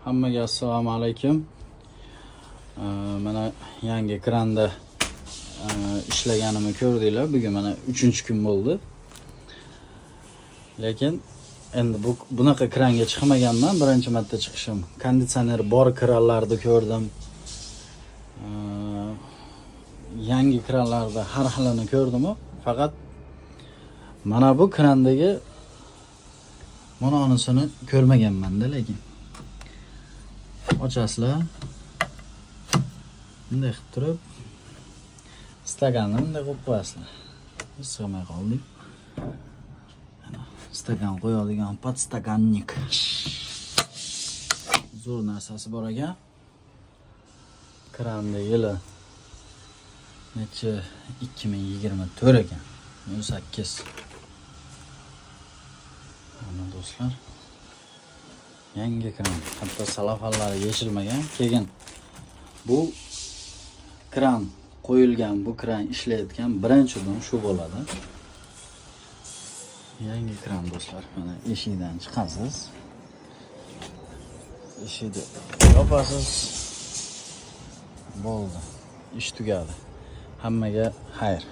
Hammaga assalomu alaykum. Mana yangi kranda ishlaganimni ko'rdinglar. Bugun mana 3-kun bo'ldi. Lekin endi bunaqa kranga chiqmaganman, birinchi marta chiqishim. Konditsioner bor kranlarni ko'rdim. Yangi kranlarda har xilini ko'rdim, faqat mana bu krandagi mononisini ko'rmaganman-da, lekin ochasizlar. Bunday qilib turib, stakanni bunday qo'yib qo'yasizlar. Sig'may qoldik. Stakan qo'yadigan podstakannik. Zo'r narsasi bor ekan. Kranda yili necha 2024 ekan. 18. Mana do'stlar. Yangi kran, hatto salafallari yechilmagan. Keyin bu kran qo'yilgan, bu kran ishlayotgan birinchi kun shu bo'ladi. Yangi kran do'stlar, mana eshikdan chiqasiz. Eshikni yopasiz. Bo'ldi. Ish tugadi. Hammaga xayr.